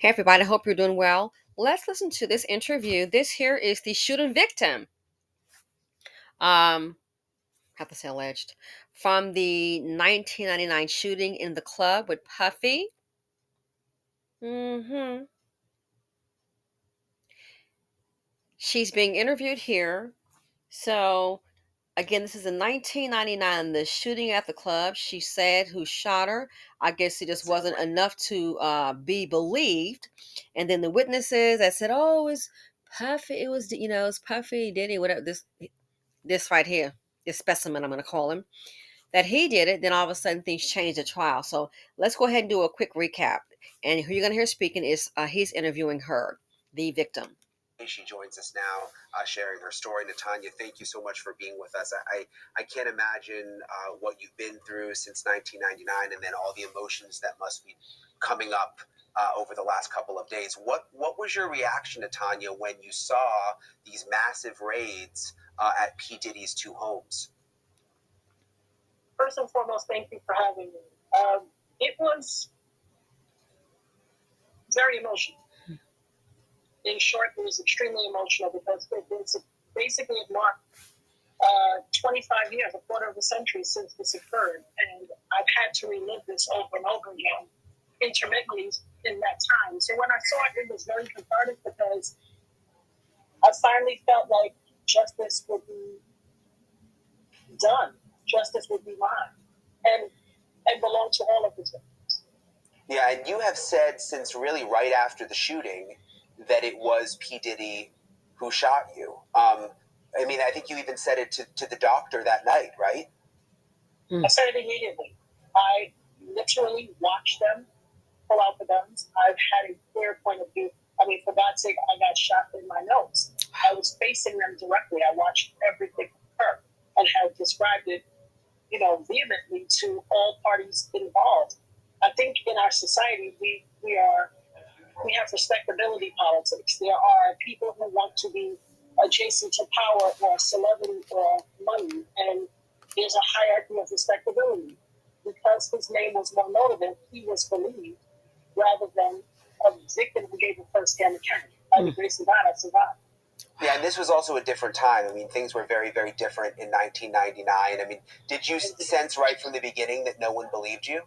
Hey everybody, I hope you're doing well. Let's listen to this interview. This here is the shooting victim. Have to say alleged from the 1999 shooting in the club with Puffy. hmm She's being interviewed here. So again, this is in 1999, the shooting at the club. She said who shot her. I guess it just wasn't enough to be believed. And then the witnesses that said, "Oh, it was Puffy. It was it was Puffy Diddy, whatever." This right here, this specimen, I'm going to call him, that he did it, then all of a sudden things changed at trial. So let's go ahead and do a quick recap. And who you're going to hear speaking is he's interviewing her, the victim. She joins us now, sharing her story. Natania, thank you so much for being with us. I can't imagine what you've been through since 1999, and then all the emotions that must be coming up over the last couple of days. What was your reaction, Natania, when you saw these massive raids at P. Diddy's two homes? First and foremost, thank you for having me. It was very emotional. In short, it was extremely emotional because it was basically it marked 25 years, a quarter of a century since this occurred. And I've had to relive this over and over again, intermittently in that time. So when I saw it, it was very cathartic because I finally felt like justice would be done. Justice would be mine. And belong to all of the victims. Yeah, and you have said since really right after the shooting that it was P. Diddy who shot you. I mean, I think you even said it to the doctor that night, right? I said it immediately. I literally watched them pull out the guns. I've had a clear point of view. I mean, for God's sake, I got shot in my nose. I was facing them directly. I watched everything occur and have described it, vehemently to all parties involved. I think in our society, we have respectability politics. There are people who want to be adjacent to power or celebrity or money, and there's a hierarchy of respectability. Because his name was more notable, he was believed rather than a victim who gave a first-hand account. By the grace of God, I survived. Yeah, and this was also a different time. I mean, things were very, very different in 1999. I mean, did you sense right from the beginning that no one believed you?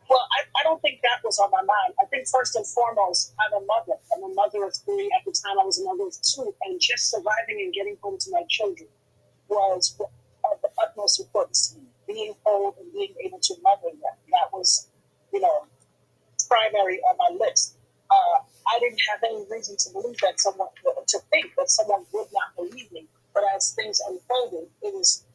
Well, I don't think that was on my mind. I think first and foremost, I'm a mother. I'm a mother of three. At the time, I was a mother of two. And just surviving and getting home to my children was of the utmost importance to me. Being home and being able to mother them. That was, primary on my list. I didn't have any reason to believe that to think that someone would not believe me. But as things unfolded, it was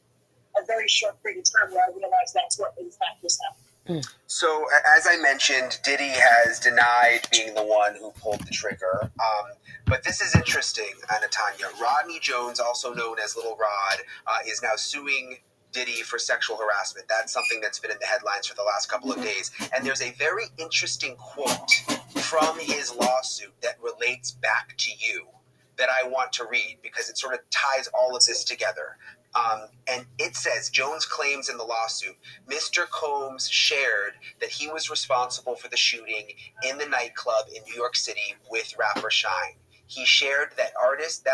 a very short period of time where I realized that's what in fact was happening. So, as I mentioned, Diddy has denied being the one who pulled the trigger. But this is interesting, Natania. Rodney Jones, also known as Little Rod, is now suing Diddy for sexual harassment. That's something that's been in the headlines for the last couple of days. And there's a very interesting quote from his lawsuit that relates back to you that I want to read because it sort of ties all of this together. And it says, Jones claims in the lawsuit, Mr. Combs shared that he was responsible for the shooting in the nightclub in New York City with rapper Shine. He shared that artist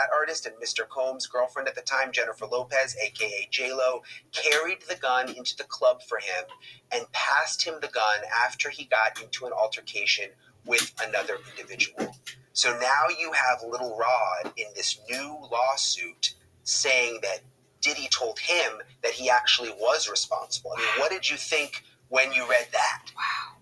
and Mr. Combs' girlfriend at the time, Jenniffer Lopez, aka J-Lo, carried the gun into the club for him and passed him the gun after he got into an altercation with another individual. So now you have Little Rod in this new lawsuit saying that Diddy told him that he actually was responsible. I mean, what did you think when you read that? Wow.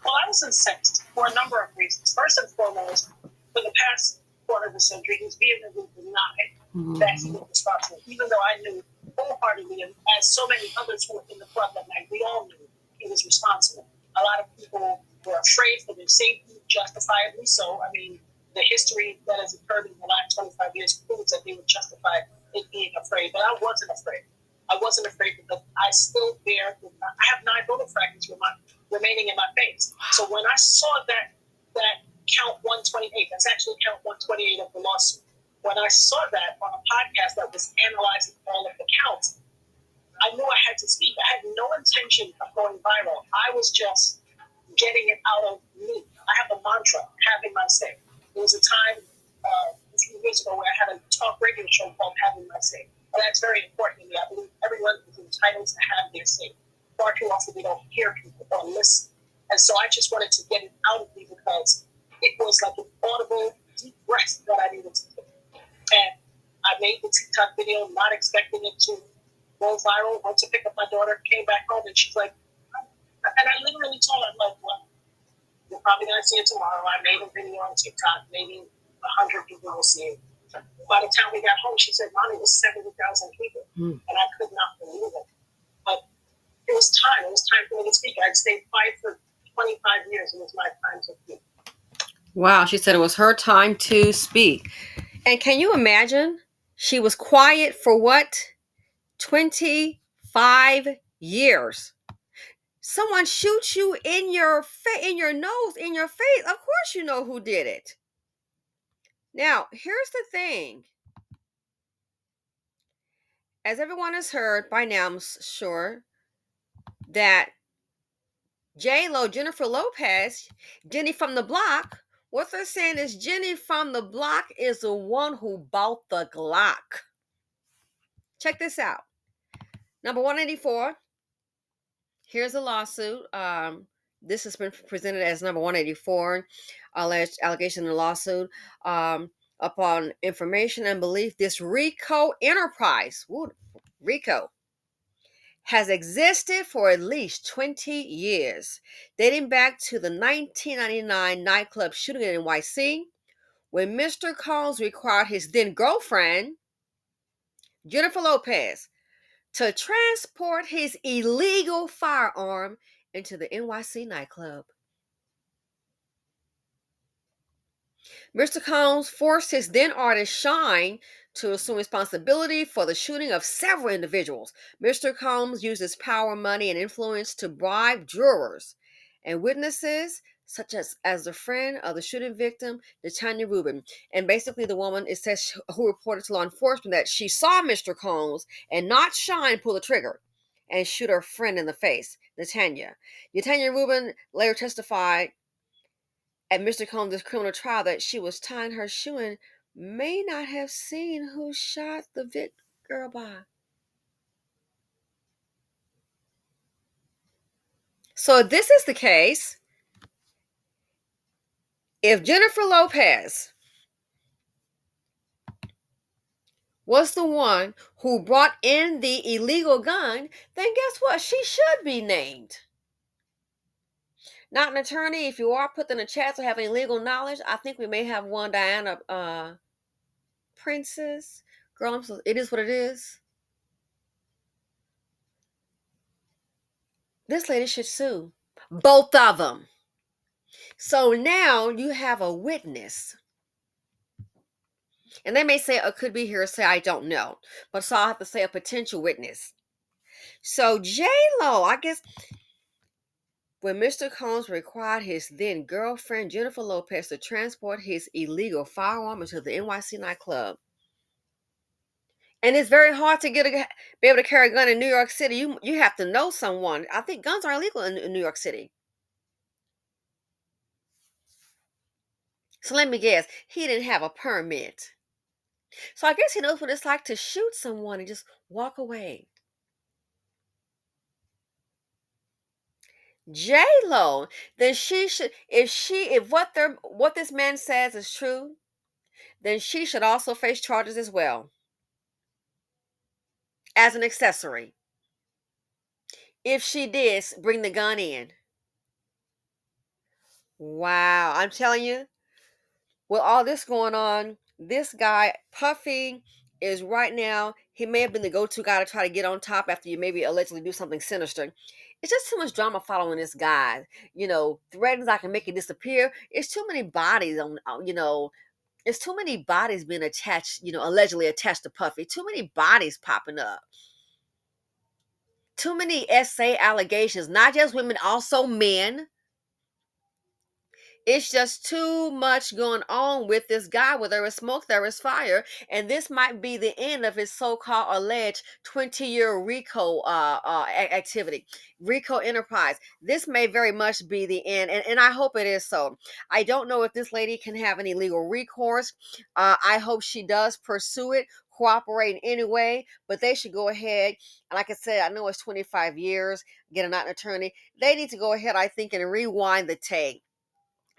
Well, I was incensed for a number of reasons. First and foremost, for the past quarter of a century, he's vehemently denied that he was responsible, even though I knew wholeheartedly, and as so many others who were in the club that night, we all knew he was responsible. A lot of people were afraid for their safety, justifiably so. I mean, the history that has occurred in the last 25 years proves that they were justified in being afraid. But I wasn't afraid. I wasn't afraid because I still bear. I have 9 bullet fragments remaining in my face. So when I saw that count 128, that's actually count 128 of the lawsuit. When I saw that on a podcast that was analyzing all of the counts, I knew I had to speak. I had no intention of going viral. I was just getting it out of me say. There was a time a few years ago where I had a talk radio show called Having My Say. And that's very important to me. I believe everyone is entitled to have their say. Far too often we don't hear people or listen. And so I just wanted to get it out of me because it was like an audible, deep breath that I needed to take. And I made the TikTok video not expecting it to go viral. Went to pick up my daughter, came back home, and she's like, and I literally told her, like, well, you're probably going to see it tomorrow. I made a video on TikTok. Maybe 100 people will see it. By the time we got home, she said, Mommy, it was 70,000 people. And I could not believe it. But it was time. It was time for me to speak. I'd stayed quiet for 25 years. It was my time to speak. Wow, she said it was her time to speak. And can you imagine? She was quiet for what? 25 years. Someone shoots you in your nose, in your face. Of course you know who did it. Now, here's the thing. As everyone has heard by now, I'm sure, that J-Lo, Jenniffer Lopez, Jenny from the Block, what they're saying is Jenny from the Block is the one who bought the Glock. Check this out. Number 184. Here's a lawsuit. This has been presented as number 184, alleged allegation in the lawsuit. Upon information and belief, this RICO enterprise, RICO, has existed for at least 20 years, dating back to the 1999 nightclub shooting in NYC, when Mr. Combs required his then girlfriend, Jenniffer Lopez, to transport his illegal firearm into the NYC nightclub. Mr. Combs forced his then artist Shine to assume responsibility for the shooting of several individuals. Mr. Combs used his power, money, and influence to bribe jurors and witnesses, such as the friend of the shooting victim, Natania Reuben. And basically, the woman, it says, who reported to law enforcement that she saw Mr. Combs and not Shine pull the trigger and shoot her friend in the face, Natania. Natania Reuben later testified at Mr. Combs' criminal trial that she was tying her shoe and may not have seen who shot the girl by. So if this is the case, if Jenniffer Lopez was the one who brought in the illegal gun, then guess what? She should be named. Not an attorney. If you are put in the chat to have any legal knowledge, I think we may have one, Diana Princess. Girl, it is what it is. This lady should sue. Both of them. So now you have a witness. And they may say it could be hearsay, I don't know. But so I'll have to say a potential witness. So J-Lo, I guess, when Mr. Combs required his then girlfriend Jenniffer Lopez to transport his illegal firearm into the NYC nightclub. And it's very hard to be able to carry a gun in New York City. You have to know someone. I think guns are illegal in New York City. So let me guess, he didn't have a permit. So I guess he knows what it's like to shoot someone and just walk away. J-Lo, then she should, if what this man says is true, then she should also face charges as well as an accessory. If she did bring the gun in. Wow, I'm telling you, with all this going on, this guy, Puffy, is right now, he may have been the go-to guy to try to get on top after you maybe allegedly do something sinister. It's just too much drama following this guy. Threatens I can make it disappear. It's too many bodies it's too many bodies being attached, allegedly attached to Puffy. Too many bodies popping up. Too many SA allegations, not just women, also men. It's just too much going on with this guy. Where there is smoke, there is fire, and this might be the end of his so-called alleged 20-year RICO activity, RICO enterprise. This may very much be the end, and I hope it is so. I don't know if this lady can have any legal recourse. I hope she does pursue it, cooperate in any way, but they should go ahead. Like I said, I know it's 25 years, get an attorney. They need to go ahead, I think, and rewind the tape.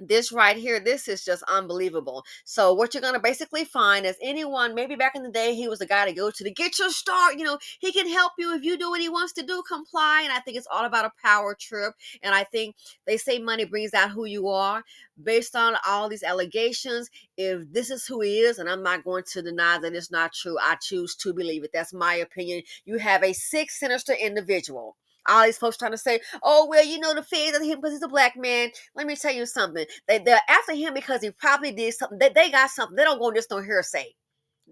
This right here, this is just unbelievable. So what you're going to basically find is anyone, maybe back in the day, he was the guy to go to get your start. He can help you if you do what he wants to do, comply. And I think it's all about a power trip. And I think they say money brings out who you are. Based on all these allegations, if this is who he is, and I'm not going to deny that it's not true, I choose to believe it. That's my opinion. You have a sick, sinister individual. All these folks trying to say, oh, well, the feds are him because he's a black man. Let me tell you something. They're after him because he probably did something. They got something. They don't go just on hearsay.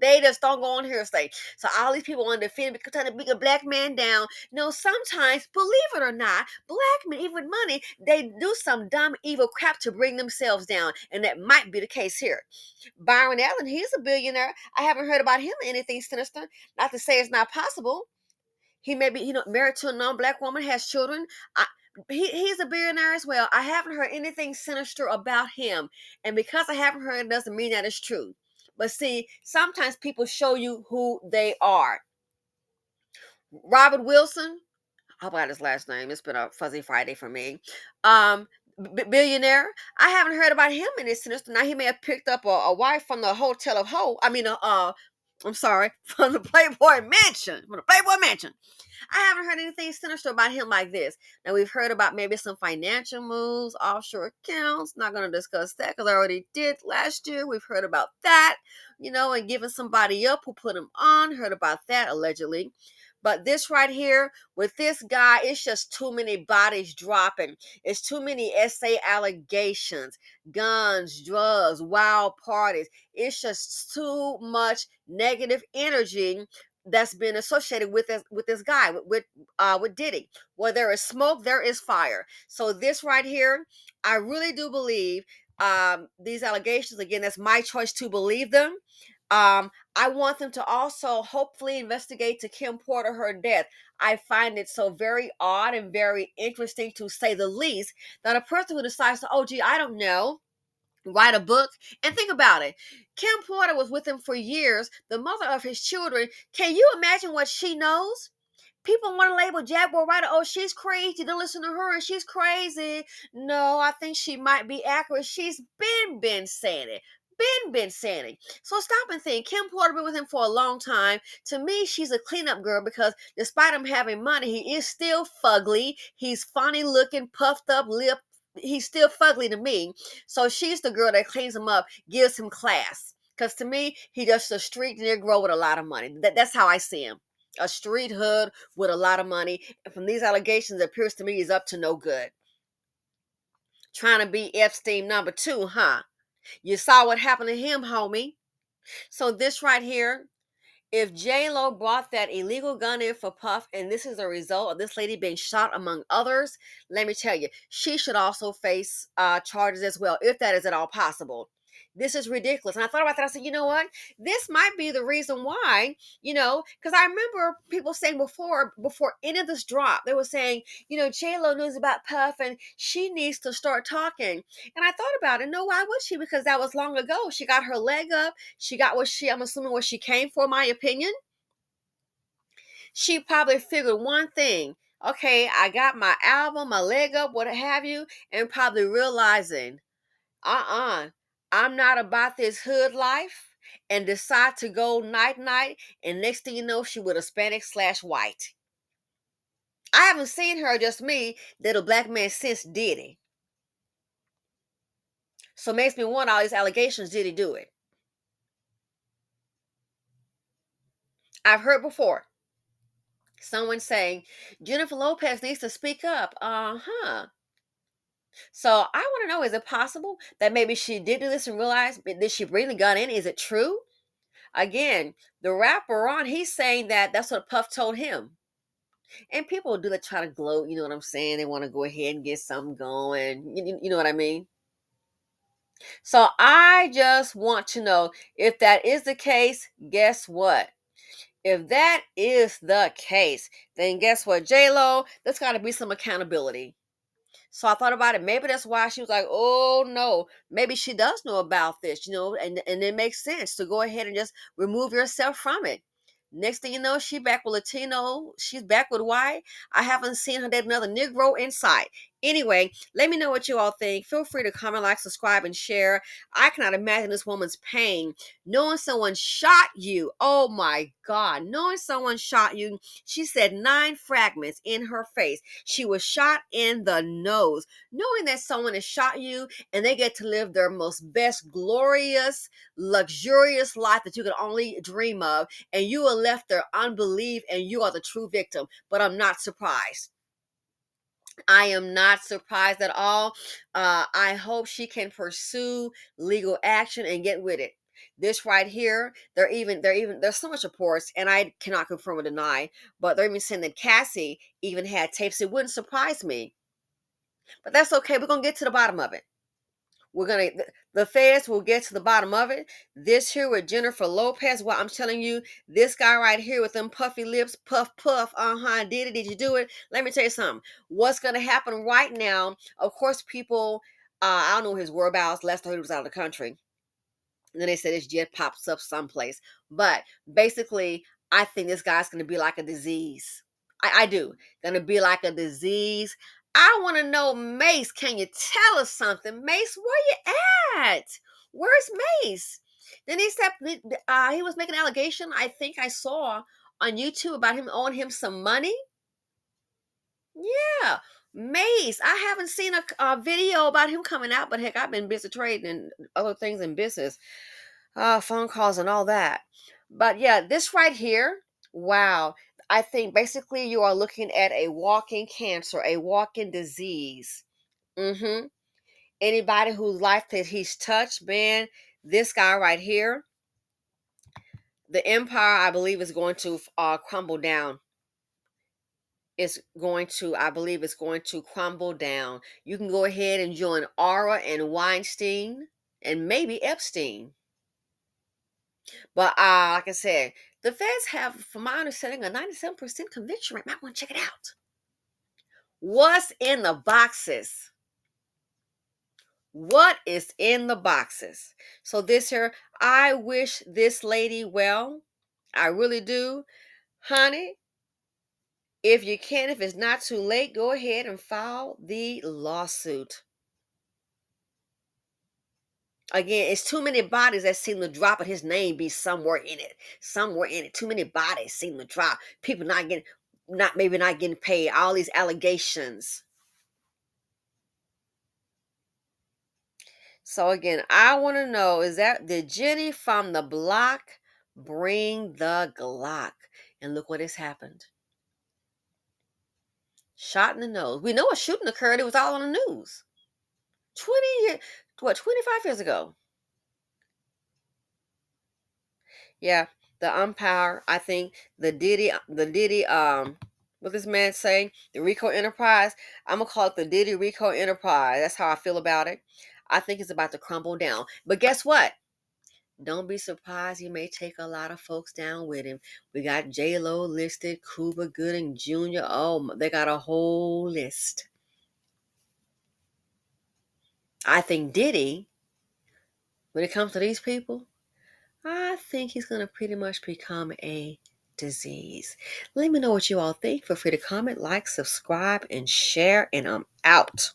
They just don't go on hearsay. So all these people on the defend because trying to bring a black man down. Sometimes, believe it or not, black men, even with money, they do some dumb, evil crap to bring themselves down. And that might be the case here. Byron Allen, he's a billionaire. I haven't heard about him anything sinister. Not to say it's not possible. He may be, married to a non-black woman, has children. He's a billionaire as well. I haven't heard anything sinister about him. And because I haven't heard it doesn't mean that it's true. But see, sometimes people show you who they are. Robert Wilson, I hope I got his last name. It's been a fuzzy Friday for me. Billionaire. I haven't heard about him in this sinister. Now he may have picked up a wife from the Hotel of Hope. I'm sorry, from the Playboy Mansion. From the Playboy Mansion. I haven't heard anything sinister about him like this. Now, we've heard about maybe some financial moves, offshore accounts. Not going to discuss that because I already did last year. We've heard about that, and giving somebody up who put him on. Heard about that, allegedly. But this right here, with this guy, it's just too many bodies dropping. It's too many SA allegations, guns, drugs, wild parties. It's just too much negative energy that's been associated with this guy, with Diddy. Where there is smoke, there is fire. So this right here, I really do believe these allegations. Again, that's my choice to believe them. I want them to also hopefully investigate to Kim Porter her death. I find it so very odd and very interesting, to say the least, that a person who decides to, oh gee, I don't know, write a book. And think about it. Kim Porter was with him for years, the mother of his children. Can you imagine what she knows? People want to label Jaguar Writer, oh, she's crazy. Don't listen to her, and she's crazy. No, I think she might be accurate. She's been saying it. Been saying it. So stop and think. Kim Porter been with him for a long time. To me, she's a cleanup girl because despite him having money, he is still fugly. He's funny looking, puffed up lip. He's still fugly to me. So she's the girl that cleans him up, gives him class. Because to me, he just a street Negro with a lot of money. That's how I see him. A street hood with a lot of money. And from these allegations, it appears to me he's up to no good. Trying to be Epstein number 2, huh? You saw what happened to him, homie. So this right here, if J-Lo brought that illegal gun in for Puff, and this is a result of this lady being shot among others, let me tell you, she should also face charges as well, if that is at all possible. This is ridiculous. And I thought about that. I said, you know what? This might be the reason why, because I remember people saying before any of this drop, they were saying, J-Lo knows about Puff and she needs to start talking. And I thought about it. No, why would she? Because that was long ago. She got her leg up. She got I'm assuming what she came for, my opinion. She probably figured one thing. Okay, I got my album, my leg up, what have you, and probably realizing, I'm not about this hood life, and decide to go night, and next thing you know, she was Hispanic/white. I haven't seen her, just me, that a black man since Diddy. So it makes me wonder, all these allegations, did he do it? I've heard before someone saying, Jenniffer Lopez needs to speak up. So I want to know, is it possible that maybe she did do this and realize, did she bring the gun in? Is it true? Again, the rapper on, he's saying that that's what Puff told him. And people do that, try to gloat, you know what I'm saying? They want to go ahead and get something going. You know what I mean? So I just want to know, if that is the case, guess what? If that is the case, then guess what, J-Lo, there's got to be some accountability. So I thought about it. Maybe that's why she was like, oh no, maybe she does know about this, and it makes sense to go ahead and just remove yourself from it. Next thing you know, she back with Latino. She's back with white. I haven't seen her date another Negro in sight. Anyway, let me know what you all think. Feel free to comment, like, subscribe, and share. I cannot imagine this woman's pain. Knowing someone shot you. Oh my God. Knowing someone shot you. She said 9 fragments in her face. She was shot in the nose. Knowing that someone has shot you and they get to live their most best, glorious, luxurious life that you could only dream of, and you are left there unbelief, and you are the true victim. But I'm not surprised. I am not surprised at all. I hope she can pursue legal action and get with it. This right here, there's so much reports, and I cannot confirm or deny, but they're even saying that Cassie even had tapes. It wouldn't surprise me, but that's okay. We're gonna get to the bottom of it. The feds will get to the bottom of it. This here with Jenniffer Lopez, well, I'm telling you, this guy right here with them puffy lips, puff puff, did you do it? Let me tell you something. What's gonna happen right now? Of course, people, I don't know his whereabouts. Last I heard he was out of the country. And then they said his jet pops up someplace. But basically, I think this guy's gonna be like a disease. I do. Gonna be like a disease. I want to know, Mace, can you tell us something? Mace, where you at? Where's Mace? Then he said he was making an allegation, I think I saw on YouTube, about him owing him some money. Yeah. Mace, I haven't seen a video about him coming out, but heck, I've been busy trading and other things in business, phone calls and all that. But yeah, this right here, wow. I think basically you are looking at a walking cancer, a walking disease. Mm-hmm. Anybody whose life that he's touched, man, this guy right here, the empire, I believe, is going to crumble down. I believe it's going to crumble down. You can go ahead and join Aura and Weinstein and maybe Epstein. But like I said, the feds have, from my understanding, a 97% conviction rate. Might want to check it out. What's in the boxes? What is in the boxes? So this here, I wish this lady well. I really do. Honey, if you can, if it's not too late, go ahead and file the lawsuit. Again, it's too many bodies that seem to drop, and his name be somewhere in it. Somewhere in it. Too many bodies seem to drop. People not getting paid. All these allegations. So again, I want to know, did Jenny from the block bring the Glock? And look what has happened. Shot in the nose. We know a shooting occurred. It was all on the news. 25 years ago. Yeah, the umpire, I think the Diddy, what this man say? The Rico Enterprise. I'm gonna call it the Diddy Rico Enterprise. That's how I feel about it. I think it's about to crumble down. But guess what? Don't be surprised. He may take a lot of folks down with him. We got J-Lo listed, Cuba Gooding Jr. Oh, they got a whole list. I think Diddy, when it comes to these people, I think he's going to pretty much become a disease. Let me know what you all think. Feel free to comment, like, subscribe, and share, and I'm out.